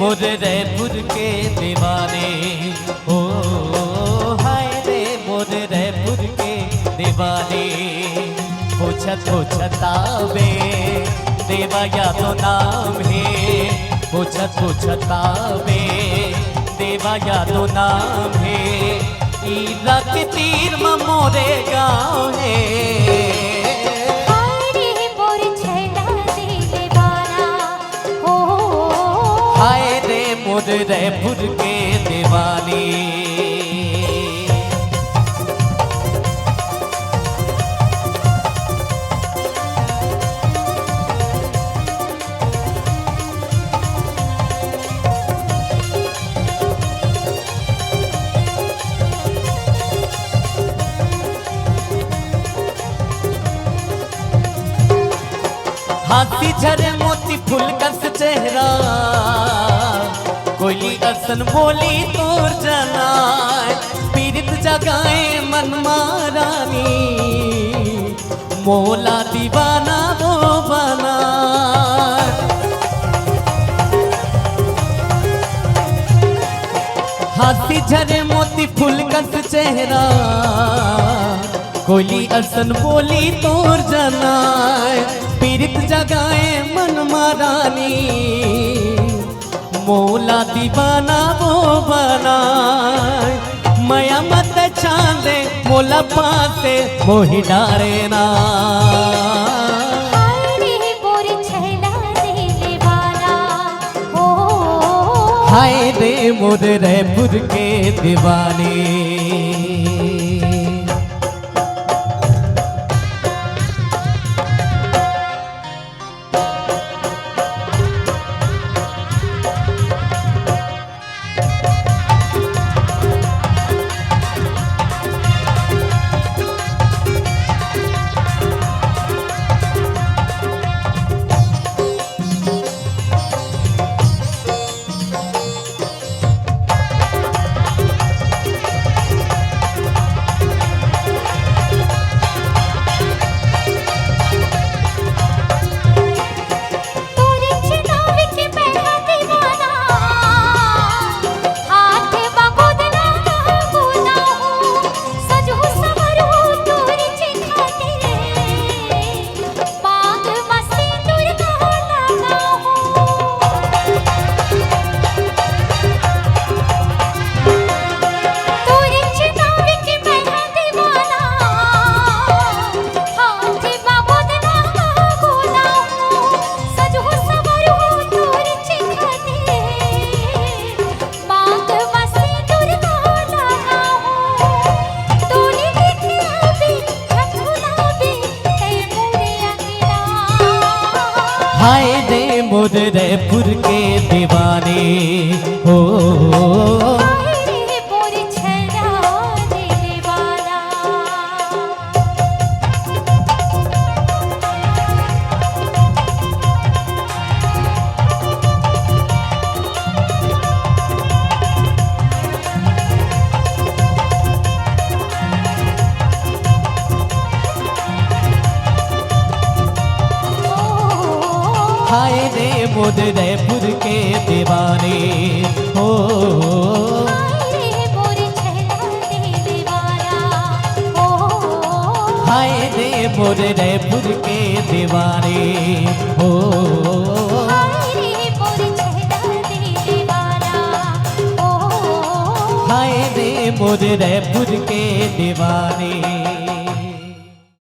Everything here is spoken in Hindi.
मोर रैपुर के दीवाने, ओ हाय रे मोर रैपुर के दीवाने। पूछत पूछतावे देवा या तो नाम है, पूछत पूछतावे देवा या तो नाम है। ईला के तीर में मोरे गाँव है। मोर रैपुर के दीवानी। हाथी झरे मोती फूल कस चेहरा, कोयली असन बोली तोर जनाए। पीरित जगाए मन मारानी, मोला दीवाना वो बना। हाथी झरे मोती फूल कस चेहरा, कोयली असन बोली तोर जनाए। पीरित जगाए मन मारानी, मोला दीवाना वो बना। मया मत चांदे मोला पाते मोहि डारे ना। हाय रे मोर रैपुर के दीवाने। हाय रे मोर रैपुर के दीवाने, हो हाय रे मोर रैपुर के दीवाने, हो हाय रे मोर रैपुर के दीवाने, हो हाय रे मोर रैपुर के दीवाने।